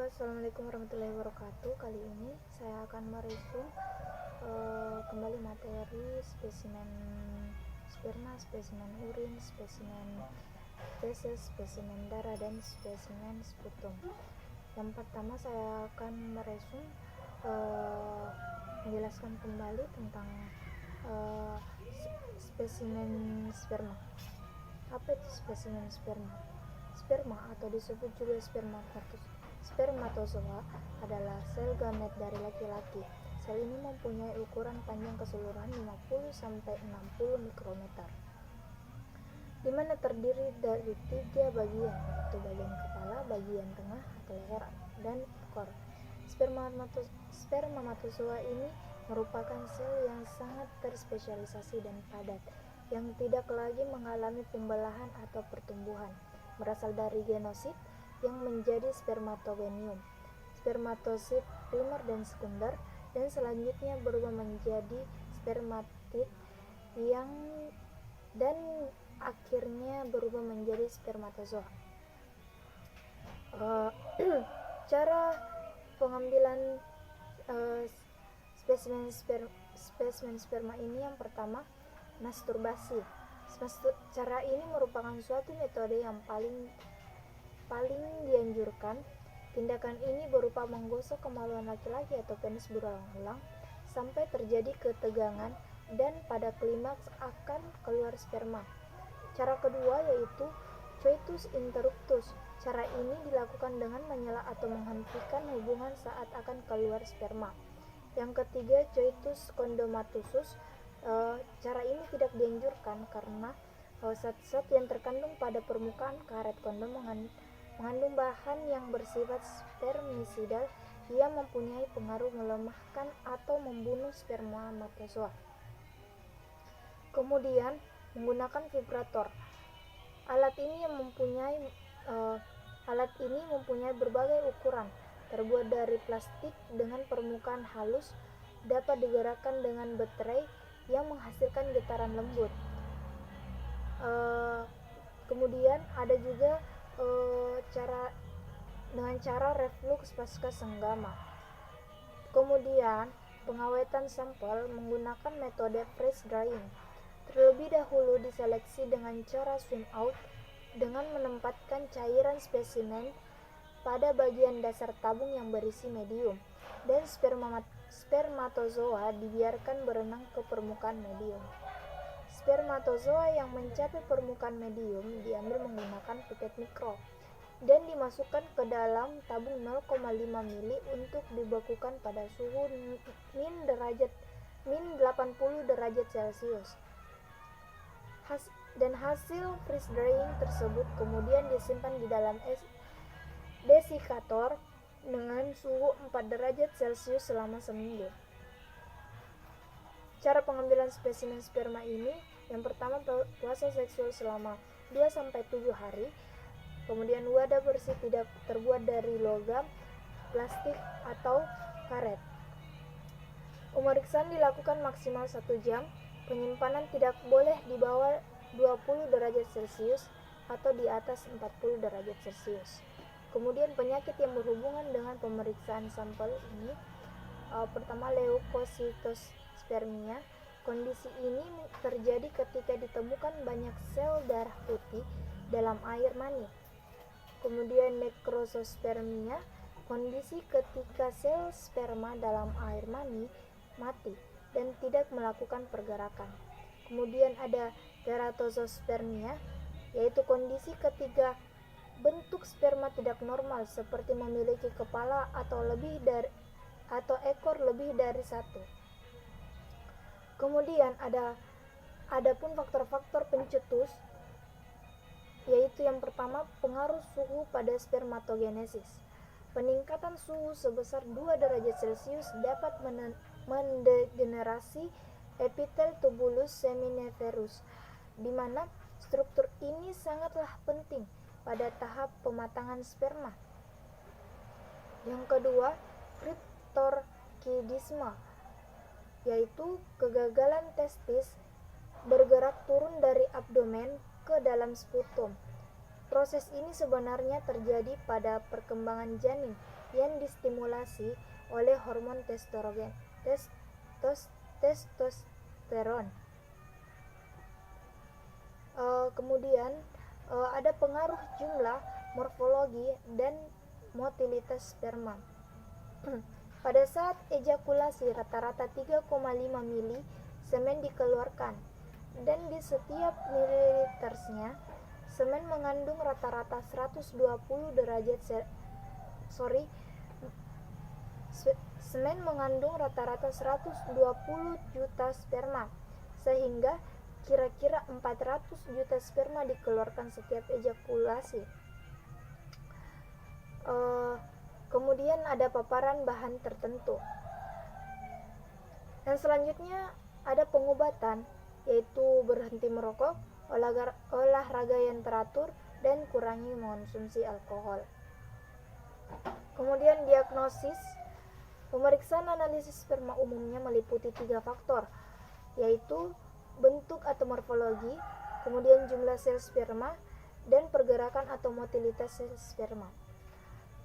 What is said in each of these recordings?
Assalamualaikum warahmatullahi wabarakatuh. Kali ini saya akan mereview kembali materi spesimen sperma, spesimen urin, spesimen feses, spesimen darah, dan spesimen sputum. Yang pertama saya akan mereview menjelaskan kembali tentang spesimen sperma. Apa itu spesimen sperma? Sperma atau disebut juga spermatozoa adalah sel gamet dari laki-laki. Sel ini mempunyai ukuran panjang keseluruhan 50-60 mikrometer, di mana terdiri dari 3 bagian, yaitu bagian kepala, bagian tengah atau leher, dan ekor. Spermatozoa ini merupakan sel yang sangat terspesialisasi dan padat, yang tidak lagi mengalami pembelahan atau pertumbuhan, berasal dari genosit yang menjadi spermatogonium, spermatosit primer dan sekunder, dan selanjutnya berubah menjadi spermatid dan akhirnya berubah menjadi spermatozoa. Cara pengambilan spesimen sperma ini, yang pertama, masturbasi. Cara ini merupakan suatu metode yang paling dianjurkan. Tindakan ini berupa menggosok kemaluan laki-laki atau penis berulang-ulang sampai terjadi ketegangan dan pada klimaks akan keluar sperma. Cara kedua yaitu coitus interruptus. Cara ini dilakukan dengan menyela atau menghentikan hubungan saat akan keluar sperma. Yang ketiga, coitus kondomatosus. Cara ini tidak dianjurkan karena zat-zat yang terkandung pada permukaan karet kondom mengandung bahan yang bersifat spermisidal yang mempunyai pengaruh melemahkan atau membunuh spermatozoa. Kemudian, menggunakan vibrator. Alat ini mempunyai berbagai ukuran, terbuat dari plastik dengan permukaan halus, dapat digerakkan dengan baterai yang menghasilkan getaran lembut. Kemudian ada juga cara reflux pasca senggama. Kemudian pengawetan sampel menggunakan metode freeze drying. Terlebih dahulu diseleksi dengan cara swim out dengan menempatkan cairan spesimen pada bagian dasar tabung yang berisi medium, dan spermatozoa dibiarkan berenang ke permukaan medium. Spermatozoa yang mencapai permukaan medium diambil menggunakan pipet mikro dan dimasukkan ke dalam tabung 0,5 mili untuk dibekukan pada suhu min 80 derajat Celcius. Dan hasil freeze drying tersebut kemudian disimpan di dalam desikator dengan suhu 4 derajat Celcius selama seminggu. Cara pengambilan spesimen sperma ini, yang pertama, puasa seksual selama 2-7 hari. Kemudian wadah bersih tidak terbuat dari logam, plastik, atau karet. Pemeriksaan dilakukan maksimal 1 jam. Penyimpanan tidak boleh di bawah 20 derajat Celcius atau di atas 40 derajat Celcius. Kemudian penyakit yang berhubungan dengan pemeriksaan sampel ini, pertama, leukositospermia. Kondisi ini terjadi ketika ditemukan banyak sel darah putih dalam air mani. Kemudian nekrosospermia, kondisi ketika sel sperma dalam air mani mati dan tidak melakukan pergerakan. Kemudian ada teratozospermia, yaitu kondisi ketika bentuk sperma tidak normal seperti memiliki kepala atau ekor lebih dari satu. Kemudian adapun faktor-faktor pencetus, yaitu yang pertama, pengaruh suhu pada spermatogenesis. Peningkatan suhu sebesar 2 derajat Celcius dapat mendegenerasi epitel tubulus seminiferus, di mana struktur ini sangatlah penting pada tahap pematangan sperma. Yang kedua, cryptorchidisme, yaitu kegagalan testis bergerak turun dari abdomen ke dalam sputum. Proses ini sebenarnya terjadi pada perkembangan janin yang distimulasi oleh hormon testosteron. Kemudian ada pengaruh jumlah, morfologi, dan motilitas sperma. Pada saat ejakulasi rata-rata 3,5 mili semen dikeluarkan, dan di setiap mililitersnya semen mengandung rata-rata 120 derajat semen mengandung rata-rata 120 juta sperma, sehingga kira-kira 400 juta sperma dikeluarkan setiap ejakulasi. Kemudian ada paparan bahan tertentu. Dan selanjutnya ada pengobatan, yaitu berhenti merokok, olahraga yang teratur, dan kurangi mengonsumsi alkohol. Kemudian diagnosis. Pemeriksaan analisis sperma umumnya meliputi 3 faktor, yaitu bentuk atau morfologi, kemudian jumlah sel sperma, dan pergerakan atau motilitas sel sperma.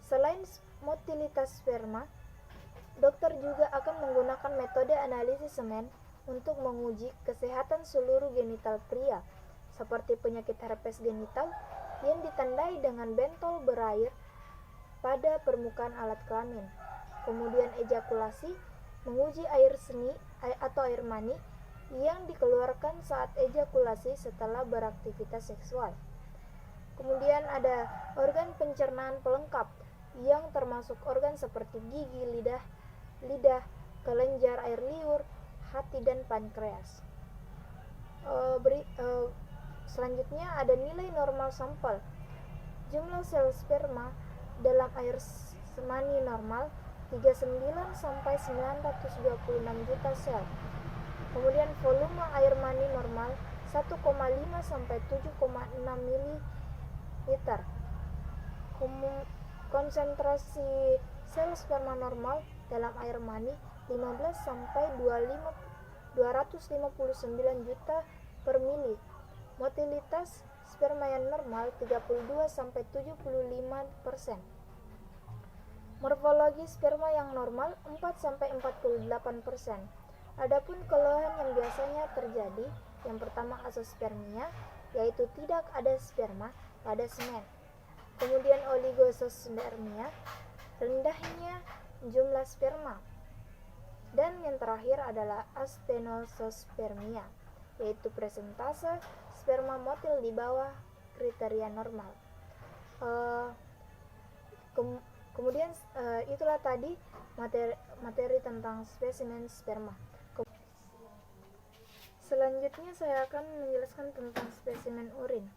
Selain motilitas sperma, dokter juga akan menggunakan metode analisis semen untuk menguji kesehatan seluruh genital pria, seperti penyakit herpes genital yang ditandai dengan bentol berair pada permukaan alat kelamin. Kemudian ejakulasi, menguji air seni atau air mani yang dikeluarkan saat ejakulasi setelah beraktivitas seksual. Kemudian ada organ pencernaan pelengkap yang termasuk organ seperti gigi, lidah, kelenjar, air liur, hati, dan pankreas. Selanjutnya ada nilai normal sampel. Jumlah sel sperma dalam air mani normal 39 sampai 926 juta sel. Kemudian volume air mani normal 1,5 sampai 7,6 ml. Konsentrasi sel sperma normal dalam air mani 15 sampai 259 juta per mili. Motilitas sperma yang normal 32 sampai 75%. Morfologi sperma yang normal 4 sampai 48%. Adapun keluhan yang biasanya terjadi, yang pertama azoospermia, yaitu tidak ada sperma pada semen. Kemudian oligospermia, rendahnya jumlah sperma. Dan yang terakhir adalah astenospermia, yaitu presentase sperma motil di bawah kriteria normal. Kemudian itulah tadi materi tentang spesimen sperma. Selanjutnya saya akan menjelaskan tentang spesimen urin.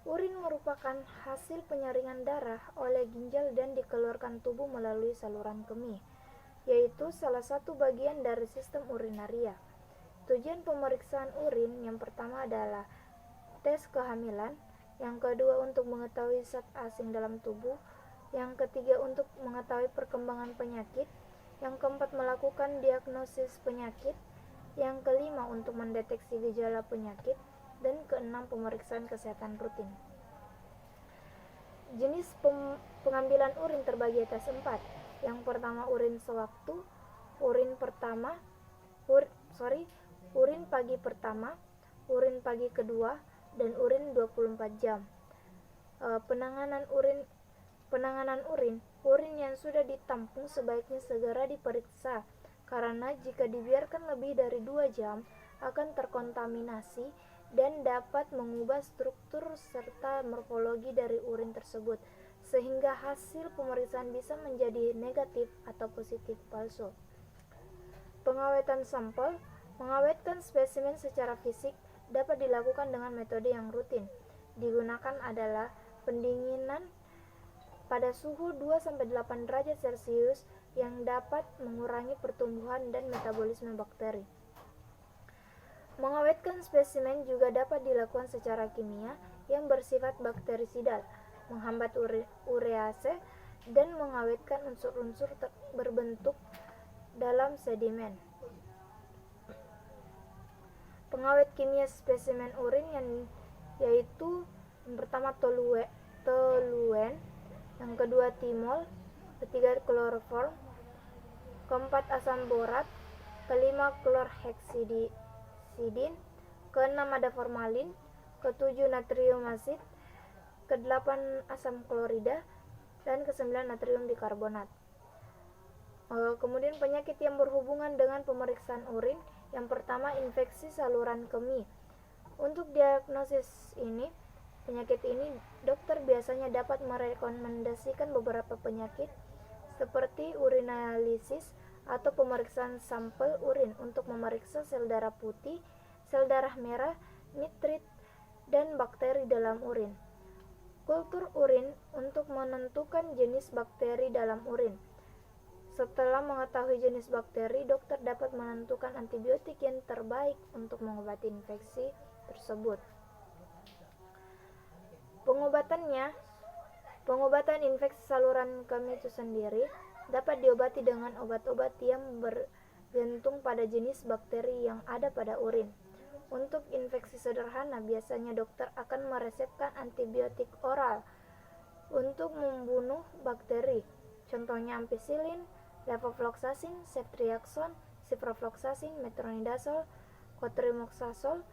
Urin merupakan hasil penyaringan darah oleh ginjal dan dikeluarkan tubuh melalui saluran kemih, yaitu salah satu bagian dari sistem urinaria. Tujuan pemeriksaan urin yang pertama adalah tes kehamilan, yang kedua untuk mengetahui zat asing dalam tubuh, yang ketiga untuk mengetahui perkembangan penyakit, yang keempat melakukan diagnosis penyakit, yang kelima untuk mendeteksi gejala penyakit, dan keenam pemeriksaan kesehatan rutin. Jenis pengambilan urin terbagi atas 4. Yang pertama urin sewaktu, urin pagi pertama, urin pagi kedua, dan urin 24 jam. Penanganan urin yang sudah ditampung sebaiknya segera diperiksa, karena jika dibiarkan lebih dari 2 jam akan terkontaminasi dan dapat mengubah struktur serta morfologi dari urin tersebut, sehingga hasil pemeriksaan bisa menjadi negatif atau positif palsu. Pengawetan sampel. Mengawetkan spesimen secara fisik dapat dilakukan dengan metode yang rutin. Digunakan adalah pendinginan pada suhu 2-8 derajat Celcius yang dapat mengurangi pertumbuhan dan metabolisme bakteri. Mengawetkan spesimen juga dapat dilakukan secara kimia yang bersifat bakterisidal, menghambat urease, dan mengawetkan unsur-unsur berbentuk dalam sedimen. Pengawet kimia spesimen urin yaitu Yang pertama toluen, yang kedua timol, ketiga kloroform, keempat asam borat, kelima klorheksidin, keenam ada formalin, ketujuh natrium asid, kedelapan asam klorida, dan kesembilan natrium bikarbonat. Kemudian penyakit yang berhubungan dengan pemeriksaan urin. Yang pertama infeksi saluran kemih. Untuk diagnosis penyakit ini, dokter biasanya dapat merekomendasikan beberapa penyakit seperti urinalisis atau pemeriksaan sampel urin untuk memeriksa sel darah putih, sel darah merah, nitrit, dan bakteri dalam urin. Kultur urin untuk menentukan jenis bakteri dalam urin. Setelah mengetahui jenis bakteri, dokter dapat menentukan antibiotik yang terbaik untuk mengobati infeksi tersebut. Pengobatan infeksi saluran kemih itu sendiri dapat diobati dengan obat-obat yang bergantung pada jenis bakteri yang ada pada urin. Untuk infeksi sederhana, biasanya dokter akan meresepkan antibiotik oral untuk membunuh bakteri. Contohnya ampicillin, levofloxacin, ceftriaxone, ciprofloxacin, metronidazole, cotrimoxazole,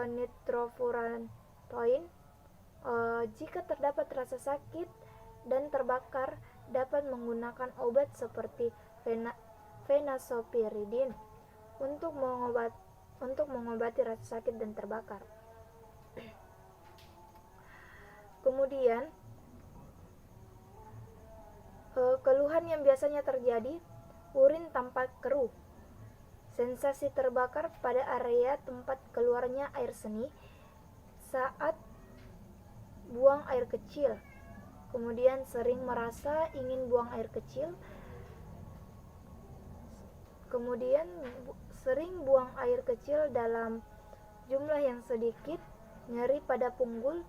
nitrofurantoin. Jika terdapat rasa sakit dan terbakar, dapat menggunakan obat seperti fenazopiridin untuk mengobati rasa sakit dan terbakar. Kemudian keluhan yang biasanya terjadi, urin tampak keruh, sensasi terbakar pada area tempat keluarnya air seni saat buang air kecil, kemudian sering merasa ingin buang air kecil, kemudian sering buang air kecil dalam jumlah yang sedikit, nyeri pada punggul,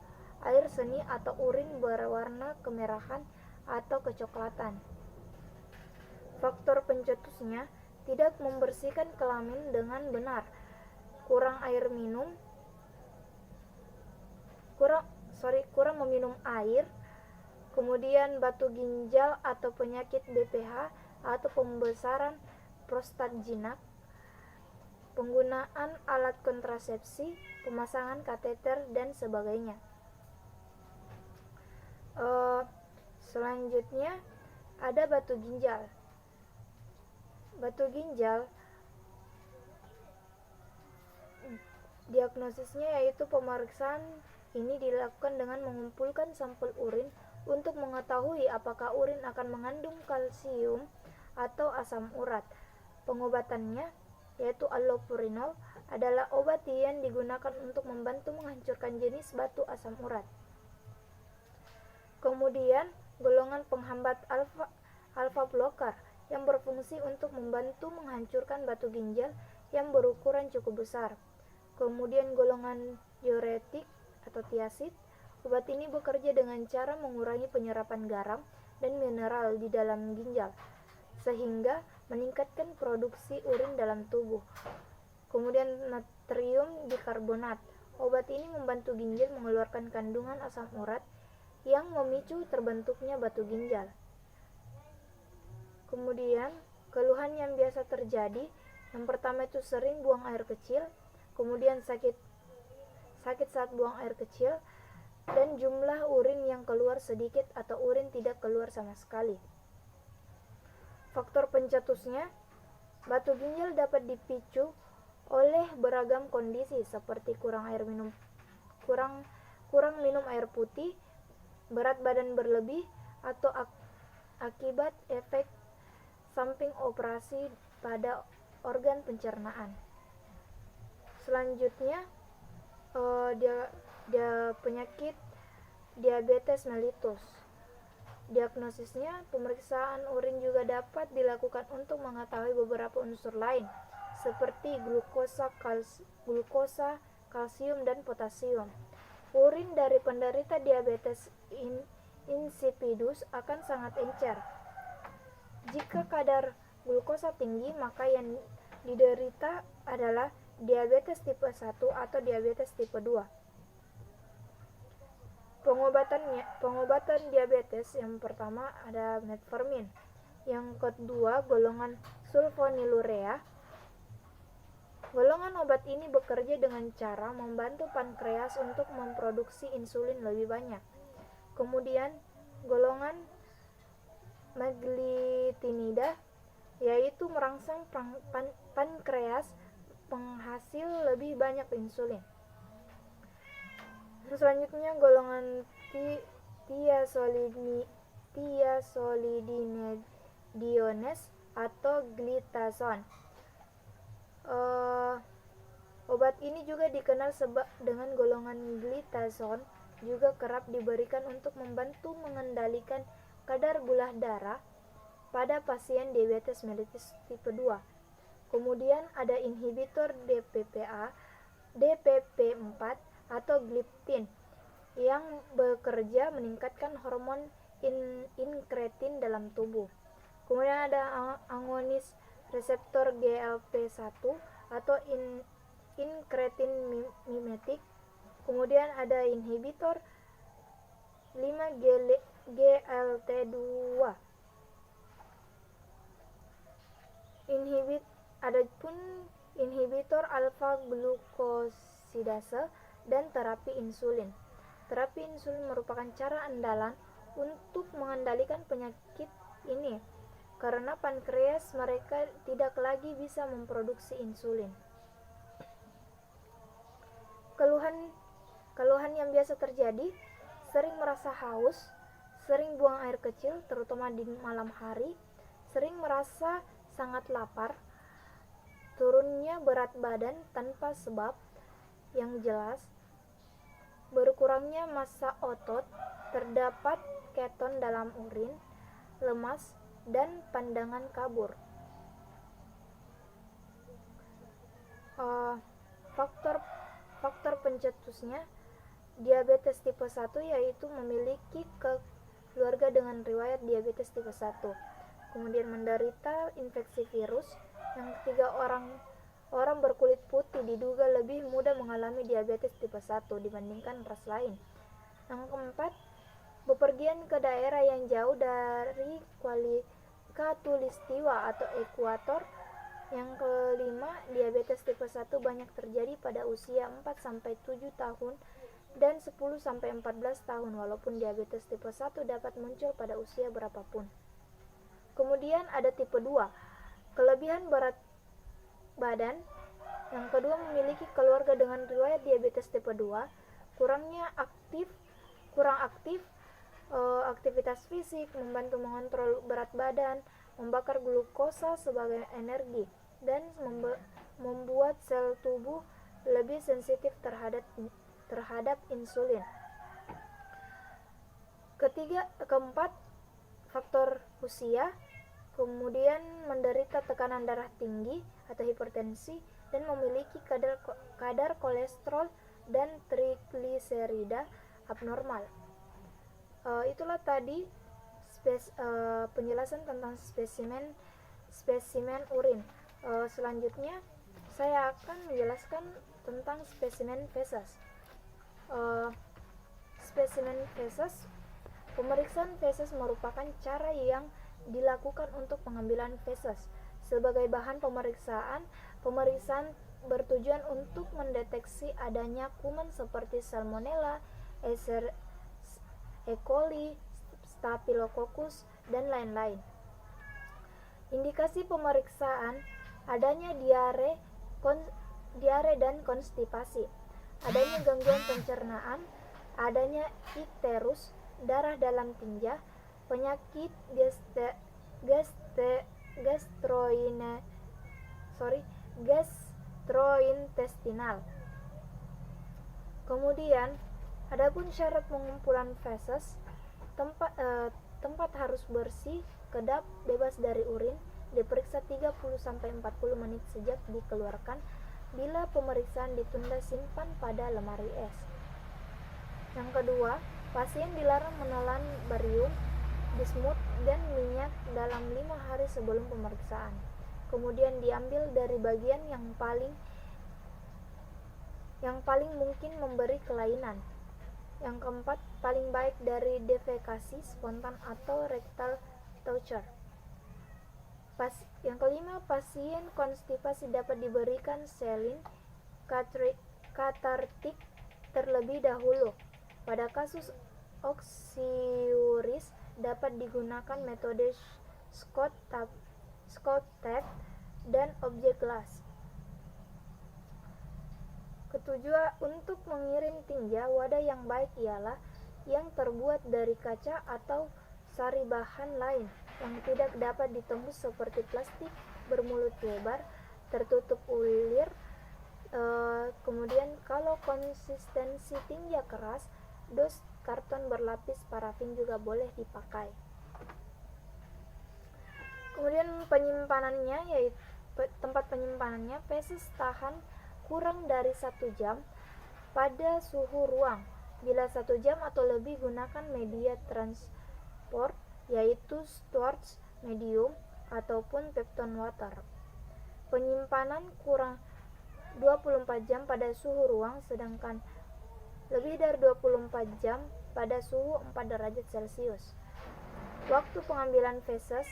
air seni atau urin berwarna kemerahan atau kecoklatan. Faktor pencetusnya tidak membersihkan kelamin dengan benar, kurang meminum air, kemudian batu ginjal atau penyakit BPH atau pembesaran prostat jinak, penggunaan alat kontrasepsi, pemasangan kateter, dan sebagainya. Selanjutnya ada batu ginjal. Batu ginjal diagnosisnya yaitu pemeriksaan ini dilakukan dengan mengumpulkan sampel urin untuk mengetahui apakah urin akan mengandung kalsium atau asam urat. Pengobatannya yaitu allopurinol adalah obat yang digunakan untuk membantu menghancurkan jenis batu asam urat. Kemudian golongan penghambat alpha blocker yang berfungsi untuk membantu menghancurkan batu ginjal yang berukuran cukup besar. Kemudian golongan diuretik atau tiazid. Obat ini bekerja dengan cara mengurangi penyerapan garam dan mineral di dalam ginjal sehingga meningkatkan produksi urin dalam tubuh. Kemudian natrium bikarbonat. Obat ini membantu ginjal mengeluarkan kandungan asam urat yang memicu terbentuknya batu ginjal. Kemudian keluhan yang biasa terjadi, yang pertama itu sering buang air kecil, kemudian sakit saat buang air kecil, dan jumlah urin yang keluar sedikit atau urin tidak keluar sama sekali. Faktor pencetusnya, batu ginjal dapat dipicu oleh beragam kondisi seperti kurang minum air putih, berat badan berlebih, atau akibat efek samping operasi pada organ pencernaan. Selanjutnya dia penyakit diabetes mellitus. Diagnosisnya, pemeriksaan urin juga dapat dilakukan untuk mengetahui beberapa unsur lain seperti glukosa, kalsium, dan potasium. Urin dari penderita diabetes insipidus akan sangat encer. Jika kadar glukosa tinggi, maka yang diderita adalah diabetes tipe 1 atau diabetes tipe 2. Pengobatan diabetes yang pertama ada metformin. Yang kedua golongan sulfonylurea. Golongan obat ini bekerja dengan cara membantu pankreas untuk memproduksi insulin lebih banyak. Kemudian golongan meglitinida, yaitu merangsang pankreas penghasil lebih banyak insulin. Selanjutnya golongan thiazolidinediones atau glitason. Obat ini juga dikenal dengan golongan glitason, juga kerap diberikan untuk membantu mengendalikan kadar gula darah pada pasien diabetes mellitus tipe 2. Kemudian ada inhibitor DPP4 atau gliptin yang bekerja meningkatkan hormon inkretin dalam tubuh. Kemudian ada agonis reseptor GLP1 atau inkretin mimetik. Kemudian ada inhibitor 5-GLT2. Adapun inhibitor alfa glukosidase dan terapi insulin. Terapi insulin merupakan cara andalan untuk mengendalikan penyakit ini karena pankreas mereka tidak lagi bisa memproduksi insulin. Keluhan yang biasa terjadi, sering merasa haus, sering buang air kecil terutama di malam hari, sering merasa sangat lapar, turunnya berat badan tanpa sebab yang jelas, berkurangnya massa otot, terdapat keton dalam urin, lemas, dan pandangan kabur. Faktor pencetusnya diabetes tipe 1 yaitu memiliki keluarga dengan riwayat diabetes tipe 1. Kemudian menderita infeksi virus. Yang ketiga, orang berkulit putih diduga lebih mudah mengalami diabetes tipe 1 dibandingkan ras lain. Yang keempat, bepergian ke daerah yang jauh dari khatulistiwa atau ekuator. Yang kelima, diabetes tipe 1 banyak terjadi pada usia 4-7 tahun dan 10-14 tahun, walaupun diabetes tipe 1 dapat muncul pada usia berapapun. Kemudian ada tipe 2, kelebihan berat badan. Yang kedua, memiliki keluarga dengan riwayat diabetes tipe 2, kurang aktif, aktivitas fisik, membantu mengontrol berat badan, membakar glukosa sebagai energi, dan membuat sel tubuh lebih sensitif terhadap insulin. Keempat, faktor usia. Kemudian menderita tekanan darah tinggi atau hipertensi dan memiliki kadar kolesterol dan trigliserida abnormal. Itulah tadi penjelasan tentang spesimen urin. Selanjutnya saya akan menjelaskan tentang spesimen feses. Spesimen feses. Pemeriksaan feses merupakan cara yang dilakukan untuk pengambilan feses. Sebagai bahan pemeriksaan bertujuan untuk mendeteksi adanya kuman seperti Salmonella, E. coli, Staphylococcus, dan lain-lain. Indikasi pemeriksaan adanya diare dan konstipasi, adanya gangguan pencernaan, adanya ikterus, darah dalam tinja, penyakit gastrointestinal. Kemudian, adapun syarat pengumpulan feses, tempat harus bersih, kedap, bebas dari urin, diperiksa 30-40 menit sejak dikeluarkan. Bila pemeriksaan ditunda, simpan pada lemari es. Yang kedua, pasien dilarang menelan barium, bismut, dan minyak dalam 5 hari sebelum pemeriksaan. Kemudian diambil dari bagian yang paling mungkin memberi kelainan. Yang keempat, paling baik dari defekasi spontan atau rectal toucher. Yang kelima, pasien konstipasi dapat diberikan salin katartik terlebih dahulu. Pada kasus oksiuris dapat digunakan metode Scott tape dan objek gelas. Ketujuh, untuk mengirim tinja, wadah yang baik ialah yang terbuat dari kaca atau sari bahan lain yang tidak dapat ditembus seperti plastik bermulut lebar, tertutup ulir. Kemudian kalau konsistensi tinja keras, dos karton berlapis parafin juga boleh dipakai. Kemudian penyimpanannya, yaitu tempat penyimpanannya, feses tahan kurang dari 1 jam pada suhu ruang. Bila 1 jam atau lebih, gunakan media transport yaitu storage medium ataupun peptone water. Penyimpanan kurang 24 jam pada suhu ruang, sedangkan lebih dari 24 jam pada suhu 4 derajat Celcius. Waktu pengambilan feses.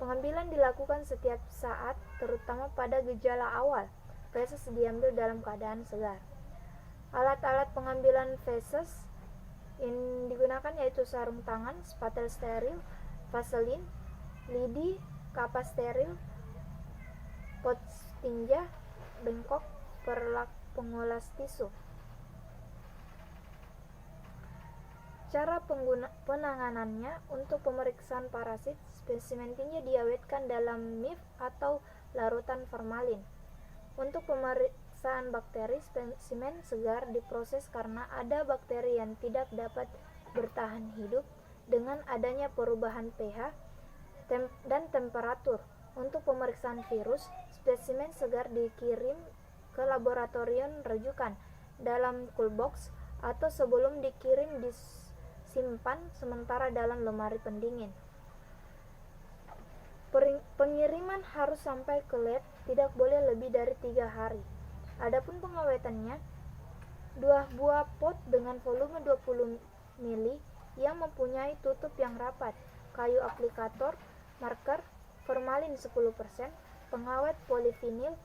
Pengambilan dilakukan setiap saat, terutama pada gejala awal. Feses diambil dalam keadaan segar. Alat-alat pengambilan feses yang digunakan yaitu sarung tangan, spatel steril, vaselin, lidi, kapas steril, pot tinja, bengkok, perlak pengulas tisu. Cara penanganannya, untuk pemeriksaan parasit, spesimen tinja diawetkan dalam MIF atau larutan formalin. Untuk pemeriksaan bakteri, spesimen segar diproses karena ada bakteri yang tidak dapat bertahan hidup dengan adanya perubahan pH dan temperatur. Untuk pemeriksaan virus, spesimen segar dikirim ke laboratorium rujukan dalam cool box atau sebelum dikirim disimpan sementara dalam lemari pendingin. Pengiriman harus sampai ke lab, tidak boleh lebih dari 3 hari. Adapun pengawetannya, 2 buah pot dengan volume 20 ml yang mempunyai tutup yang rapat, kayu aplikator, marker, formalin 10%, pengawet polivinil,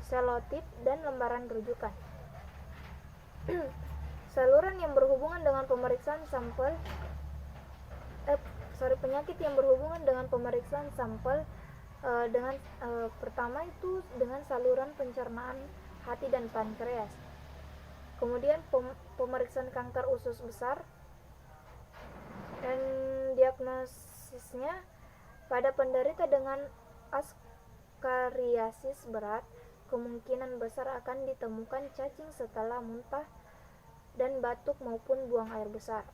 selotip, dan lembaran rujukan. Saluran yang berhubungan dengan pemeriksaan sampel penyakit yang berhubungan dengan pemeriksaan sampel pertama itu dengan saluran pencernaan hati dan pankreas. Kemudian pemeriksaan kanker usus besar, dan diagnosisnya pada penderita dengan askariasis berat, kemungkinan besar akan ditemukan cacing setelah muntah dan batuk maupun buang air besar.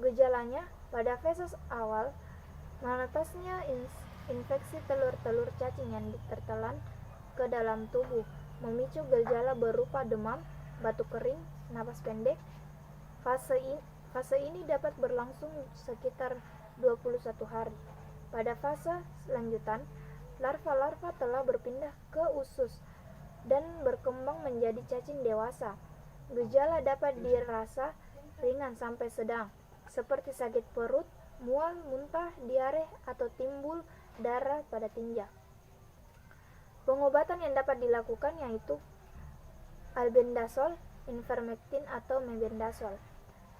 Gejalanya, pada feses awal, menetasnya infeksi telur-telur cacing yang tertelan ke dalam tubuh, memicu gejala berupa demam, batuk kering, napas pendek. Fase ini dapat berlangsung sekitar 21 hari. Pada fase lanjutan, larva-larva telah berpindah ke usus dan berkembang menjadi cacing dewasa. Gejala dapat dirasa ringan sampai sedang, seperti sakit perut, mual, muntah, diare, atau timbul darah pada tinja. Pengobatan yang dapat dilakukan yaitu albendazol, ivermectin, atau mebendazol.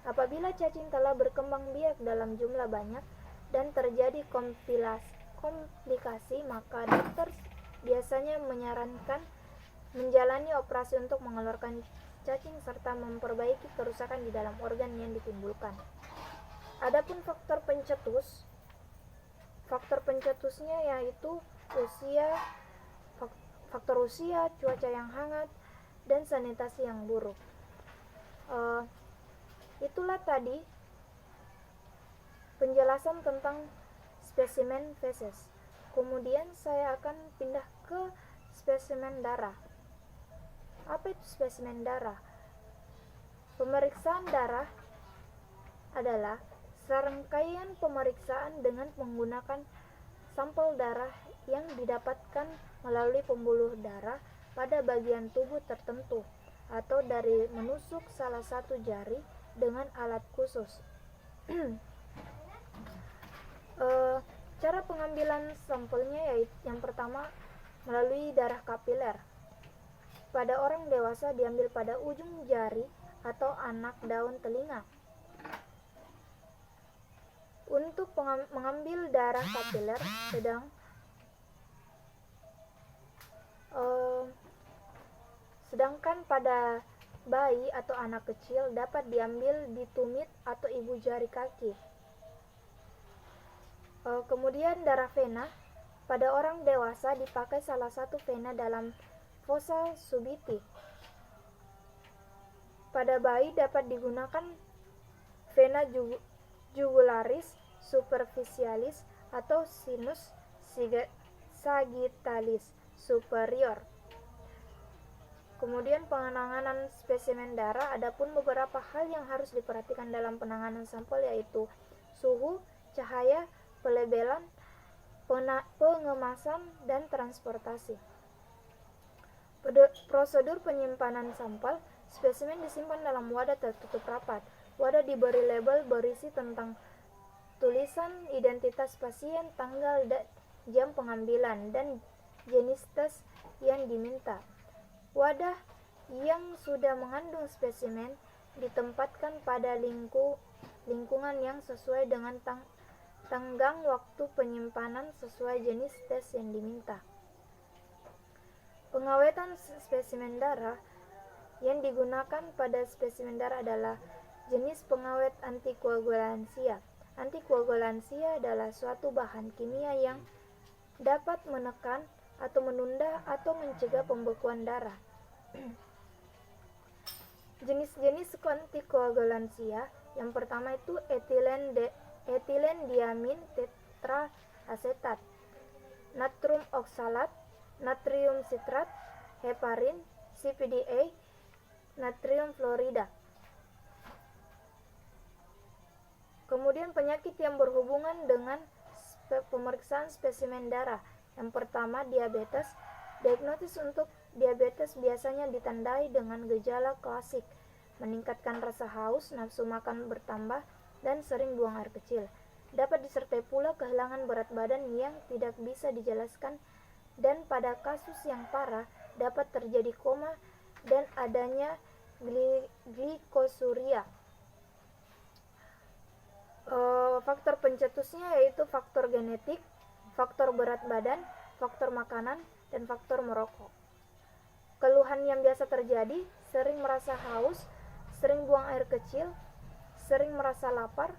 Apabila cacing telah berkembang biak dalam jumlah banyak dan terjadi komplikasi, maka dokter biasanya menyarankan menjalani operasi untuk mengeluarkan cacing serta memperbaiki kerusakan di dalam organ yang ditimbulkan. Adapun faktor pencetusnya yaitu faktor usia, cuaca yang hangat, dan sanitasi yang buruk. Itulah tadi penjelasan tentang spesimen feses. Kemudian saya akan pindah ke spesimen darah. Apa itu spesimen darah? Pemeriksaan darah adalah serangkaian pemeriksaan dengan menggunakan sampel darah yang didapatkan melalui pembuluh darah pada bagian tubuh tertentu atau dari menusuk salah satu jari dengan alat khusus. Cara pengambilan sampelnya yaitu yang pertama melalui darah kapiler. Pada orang dewasa diambil pada ujung jari atau anak daun telinga. Untuk mengambil darah kapiler sedangkan pada bayi atau anak kecil dapat diambil di tumit atau ibu jari kaki. Kemudian darah vena. Pada orang dewasa dipakai salah satu vena dalam fossa subiti. Pada bayi dapat digunakan vena jugularis superficialis atau sinus sagittalis superior. Kemudian penanganan spesimen darah, adapun beberapa hal yang harus diperhatikan dalam penanganan sampel yaitu suhu, cahaya, pelebelan, pengemasan, dan transportasi. Prosedur penyimpanan sampel, spesimen disimpan dalam wadah tertutup rapat. Wadah diberi label berisi tentang tulisan identitas pasien, tanggal dan jam pengambilan, dan jenis tes yang diminta. Wadah yang sudah mengandung spesimen ditempatkan pada lingkungan yang sesuai dengan tenggang waktu penyimpanan sesuai jenis tes yang diminta. Pengawetan spesimen darah yang digunakan pada spesimen darah adalah jenis pengawet antikoagulansia. Antikoagulansia adalah suatu bahan kimia yang dapat menekan atau menunda atau mencegah pembekuan darah. Jenis-jenis antikoagulansia yang pertama itu etilen diamin tetraasetat, natrium oksalat, natrium sitrat, heparin, CPDA, natrium fluorida. Kemudian penyakit yang berhubungan dengan pemeriksaan spesimen darah. Yang pertama, diabetes. Diagnosis untuk diabetes biasanya ditandai dengan gejala klasik, meningkatkan rasa haus, nafsu makan bertambah, dan sering buang air kecil. Dapat disertai pula kehilangan berat badan yang tidak bisa dijelaskan, dan pada kasus yang parah dapat terjadi koma dan adanya glikosuria. Faktor pencetusnya yaitu faktor genetik, faktor berat badan, faktor makanan, dan faktor merokok. Keluhan yang biasa terjadi, sering merasa haus, sering buang air kecil, sering merasa lapar,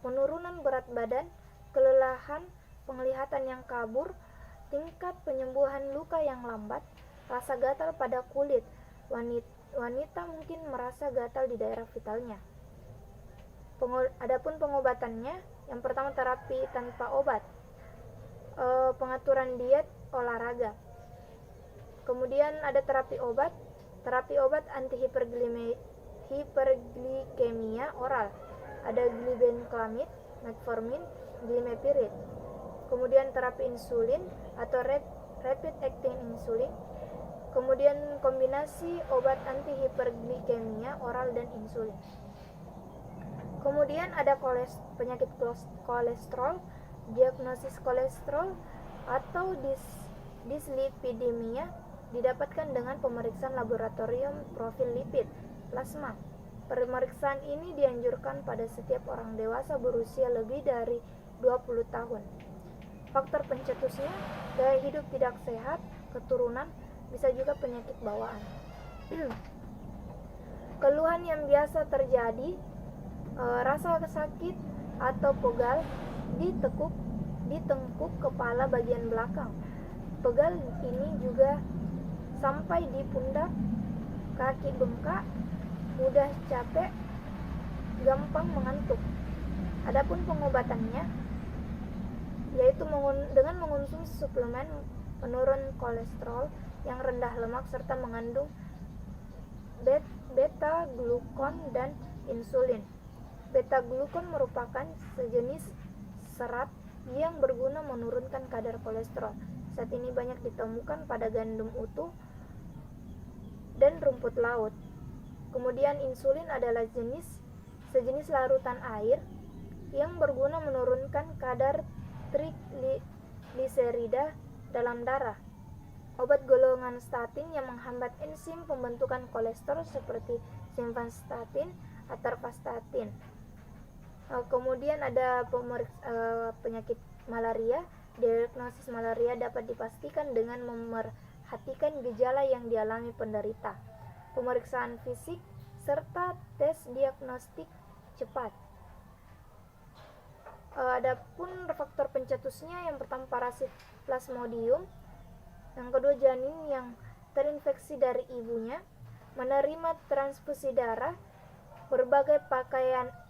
penurunan berat badan, kelelahan, penglihatan yang kabur, tingkat penyembuhan luka yang lambat, rasa gatal pada kulit. Wanita mungkin merasa gatal di daerah vitalnya. Adapun pengobatannya, yang pertama terapi tanpa obat, pengaturan diet, olahraga. Kemudian ada terapi obat antihiperglikemia oral. Ada glibenclamid, metformin, glimepiride. Kemudian terapi insulin atau rapid acting insulin. Kemudian kombinasi obat antihiperglikemia oral dan insulin. Kemudian ada penyakit kolesterol, diagnosis kolesterol atau dislipidemia didapatkan dengan pemeriksaan laboratorium profil lipid plasma. Pemeriksaan ini dianjurkan pada setiap orang dewasa berusia lebih dari 20 tahun. Faktor pencetusnya, gaya hidup tidak sehat, keturunan, bisa juga penyakit bawaan. Keluhan yang biasa terjadi, rasa sakit atau pegal di tengkuk kepala bagian belakang. Pegal ini juga sampai di pundak, kaki bengkak, mudah capek, gampang mengantuk. Adapun pengobatannya yaitu dengan mengonsumsi suplemen penurun kolesterol yang rendah lemak serta mengandung beta glukon dan insulin. Beta glukon merupakan sejenis serat yang berguna menurunkan kadar kolesterol. Saat ini banyak ditemukan pada gandum utuh dan rumput laut. Kemudian insulin adalah sejenis larutan air yang berguna menurunkan kadar trigliserida dalam darah. Obat golongan statin yang menghambat enzim pembentukan kolesterol seperti simvastatin, atorvastatin. Kemudian ada penyakit malaria. Diagnosis malaria dapat dipastikan dengan memerhatikan gejala yang dialami penderita, pemeriksaan fisik, serta tes diagnostik cepat. Adapun faktor pencetusnya, yang pertama parasit Plasmodium, yang kedua janin yang terinfeksi dari ibunya, menerima transfusi darah,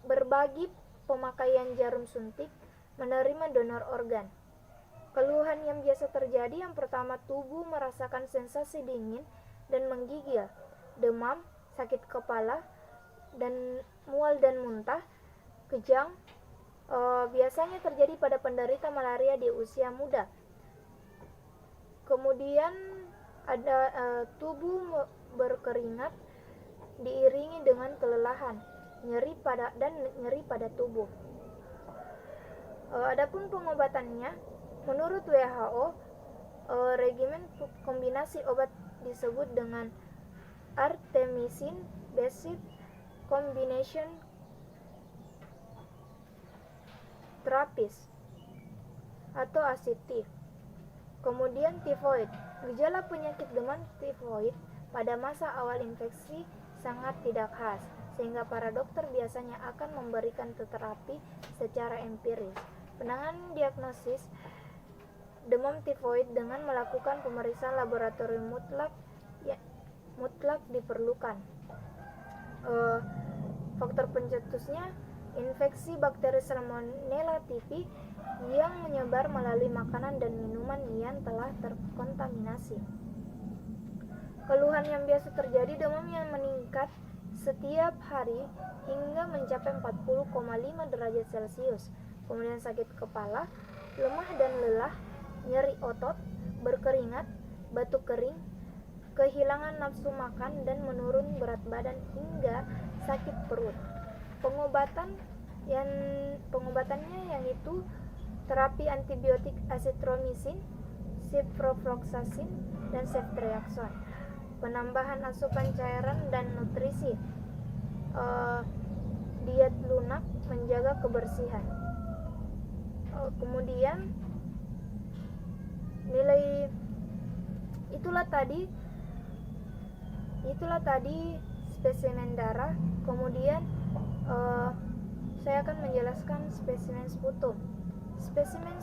berbagi pemakaian jarum suntik, menerima donor organ. Keluhan yang biasa terjadi, yang pertama tubuh merasakan sensasi dingin dan menggigil, demam, sakit kepala, dan mual dan muntah, kejang. Biasanya terjadi pada penderita malaria di usia muda. Kemudian ada tubuh berkeringat diiringi dengan kelelahan, nyeri pada tubuh. Adapun pengobatannya, menurut WHO, regimen kombinasi obat disebut dengan artemisinin-based combination therapies atau ACT. Kemudian tifoid. Gejala penyakit demam tifoid pada masa awal infeksi sangat tidak khas, sehingga para dokter biasanya akan memberikan terapi secara empiris. Penanganan diagnosis demam tifoid dengan melakukan pemeriksaan laboratorium mutlak diperlukan. Faktor pencetusnya, infeksi bakteri Salmonella typhi yang menyebar melalui makanan dan minuman yang telah terkontaminasi. Keluhan yang biasa terjadi, demam yang meningkat setiap hari hingga mencapai 40,5 derajat Celcius. Kemudian sakit kepala, lemah dan lelah, nyeri otot, berkeringat, batuk kering, kehilangan nafsu makan dan menurun berat badan hingga sakit perut. Pengobatannya yaitu terapi antibiotik azitromisin, ciprofloxacin, dan ceftriaxone. Penambahan asupan cairan dan nutrisi, diet lunak, menjaga kebersihan. Kemudian itulah tadi spesimen darah. Kemudian saya akan menjelaskan spesimen sputum. Spesimen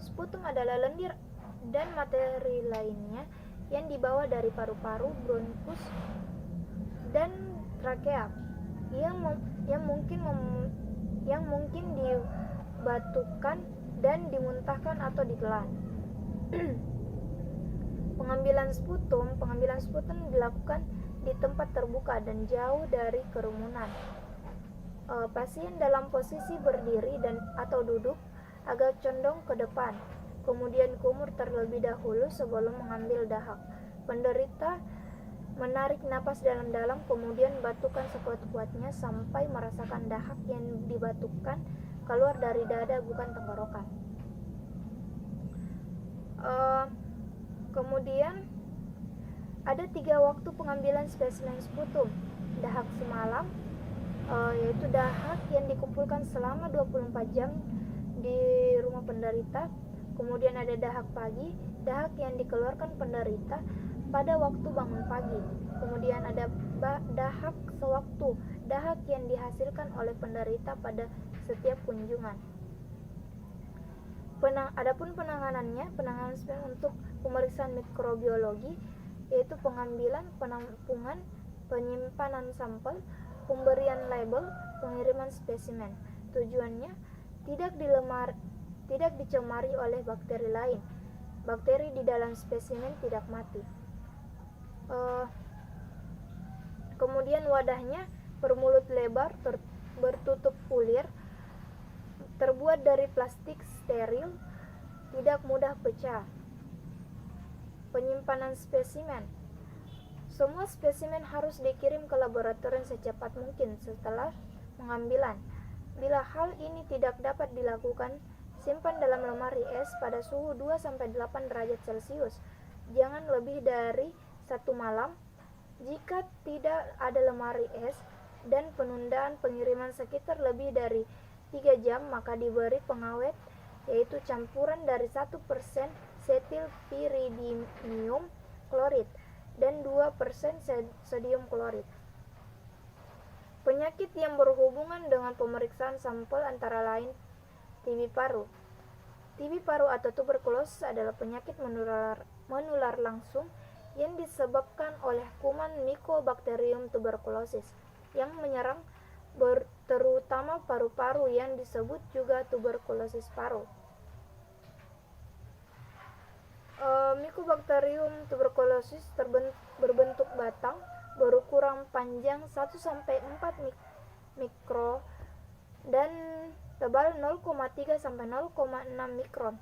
sputum adalah lendir dan materi lainnya yang dibawa dari paru-paru, bronkus, dan trakea yang mungkin dibatukan dan dimuntahkan atau ditelan. Pengambilan sputum dilakukan di tempat terbuka dan jauh dari kerumunan. Pasien dalam posisi berdiri atau duduk agak condong ke depan, kemudian kumur terlebih dahulu sebelum mengambil dahak. Penderita menarik napas dalam-dalam, kemudian batukan sekuat-kuatnya sampai merasakan dahak yang dibatukan keluar dari dada, bukan tenggorokan. Kemudian ada 3 waktu pengambilan spesimen sputum. Dahak semalam, yaitu dahak yang dikumpulkan selama 24 jam di rumah penderita. Kemudian ada dahak pagi, dahak yang dikeluarkan penderita pada waktu bangun pagi. Kemudian ada dahak sewaktu, dahak yang dihasilkan oleh penderita pada setiap kunjungan. Adapun penanganan untuk pemeriksaan mikrobiologi, yaitu pengambilan, penampungan, penyimpanan sampel, pemberian label, pengiriman spesimen. Tujuannya tidak dicemari oleh bakteri lain. Bakteri di dalam spesimen tidak mati. Kemudian wadahnya bermulut lebar, bertutup pulir, terbuat dari plastik steril, tidak mudah pecah. Penyimpanan spesimen. Semua spesimen harus dikirim ke laboratorium secepat mungkin setelah pengambilan. Bila hal ini tidak dapat dilakukan, simpan dalam lemari es pada suhu 2-8 derajat Celcius. Jangan lebih dari 1 malam. Jika tidak ada lemari es dan penundaan pengiriman sekitar lebih dari 3 jam, maka diberi pengawet, yaitu campuran dari 1% setilpiridium klorid dan 2% sodium klorid. Penyakit yang berhubungan dengan pemeriksaan sampel antara lain TB paru. TB paru atau tuberkulosis adalah penyakit menular langsung yang disebabkan oleh kuman Mycobacterium tuberculosis yang menyerang terutama paru-paru yang disebut juga tuberkulosis paru. Mycobacterium tuberculosis berbentuk batang berukuran panjang 1-4 mikro dan tebal 0,3-0,6 mikron.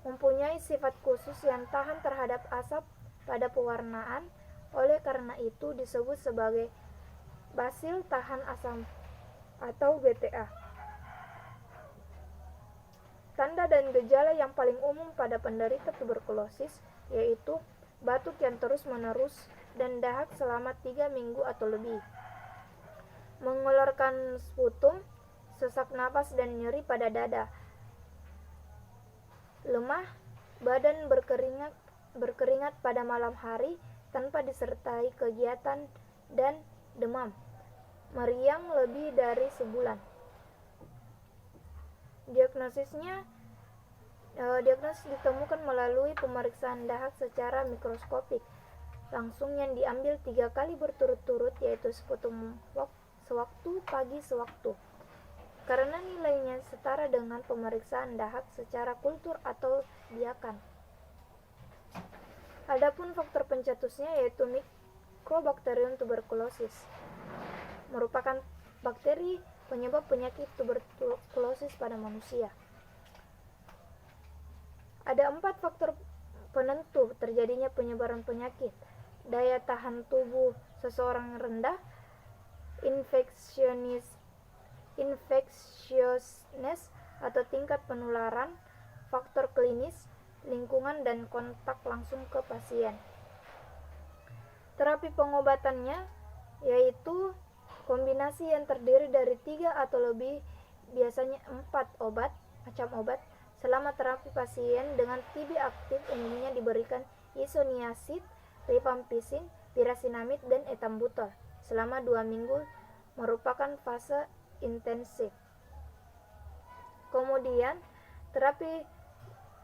Mempunyai sifat khusus yang tahan terhadap asap pada pewarnaan, oleh karena itu disebut sebagai basil tahan asam atau BTA. Tanda dan gejala yang paling umum pada penderita tuberkulosis yaitu batuk yang terus-menerus dan dahak selama 3 minggu atau lebih, mengeluarkan sputum, sesak napas dan nyeri pada dada, lemah, badan berkeringat pada malam hari tanpa disertai kegiatan, dan demam, meriang lebih dari sebulan. Diagnosis ditemukan melalui pemeriksaan dahak secara mikroskopik langsung yang diambil 3 kali berturut-turut, yaitu sputum sewaktu pagi sewaktu, karena nilainya setara dengan pemeriksaan dahak secara kultur atau biakan. Adapun faktor pencetusnya yaitu Mycobacterium tuberculosis merupakan bakteri penyebab penyakit tuberkulosis pada manusia. Ada 4 faktor penentu terjadinya penyebaran penyakit: daya tahan tubuh seseorang rendah, infectiousness atau tingkat penularan, faktor klinis, lingkungan, dan kontak langsung ke pasien. Terapi pengobatannya yaitu kombinasi yang terdiri dari 3 atau lebih, biasanya 4 macam obat. Selama terapi, pasien dengan TB aktif umumnya diberikan isoniazid, rifampicin, pirazinamid, dan ethambutol selama 2 minggu, merupakan fase intensif. Kemudian terapi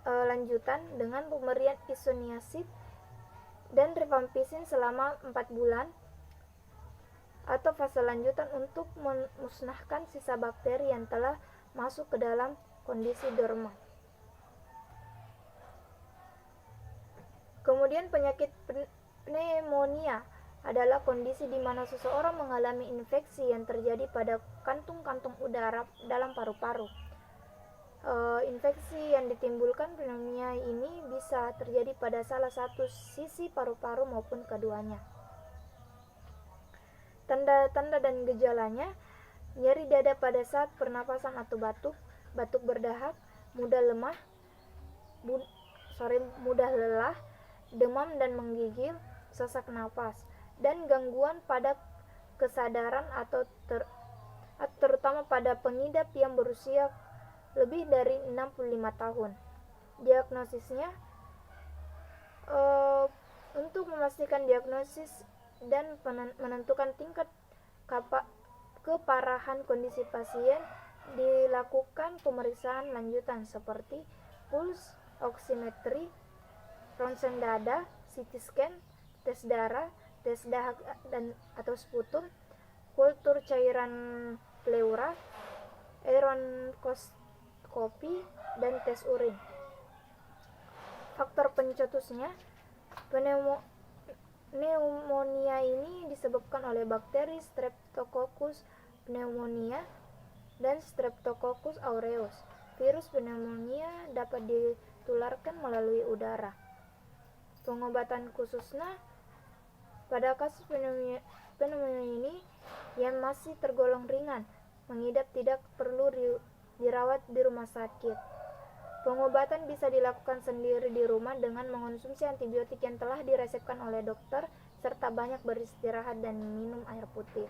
lanjutan dengan pemberian isoniazid dan rifampicin selama 4 bulan, atau fase lanjutan untuk memusnahkan sisa bakteri yang telah masuk ke dalam kondisi dorman. Kemudian penyakit pneumonia adalah kondisi di mana seseorang mengalami infeksi yang terjadi pada kantung-kantung udara dalam paru-paru. Infeksi yang ditimbulkan pneumonia ini bisa terjadi pada salah satu sisi paru-paru maupun keduanya. Tanda-tanda dan gejalanya: nyeri dada pada saat pernapasan atau batuk berdahak, mudah lelah, demam dan menggigil, sesak napas, dan gangguan pada kesadaran atau terutama pada pengidap yang berusia lebih dari 65 tahun. Diagnosisnya, untuk memastikan diagnosis dan menentukan tingkat keparahan kondisi pasien, dilakukan pemeriksaan lanjutan seperti puls oximetry, ronsen dada, CT scan, tes darah, tes dahak atau sputum, kultur cairan pleura, bronkoskopi, dan tes urin. Faktor pencetusnya: pneumonia ini disebabkan oleh bakteri Streptococcus pneumonia dan Streptococcus aureus. Virus pneumonia dapat ditularkan melalui udara. Pengobatan Pada kasus pneumonia ini yang masih tergolong ringan, mengidap tidak perlu dirawat di rumah sakit. Pengobatan bisa dilakukan sendiri di rumah dengan mengonsumsi antibiotik yang telah diresepkan oleh dokter serta banyak beristirahat dan minum air putih.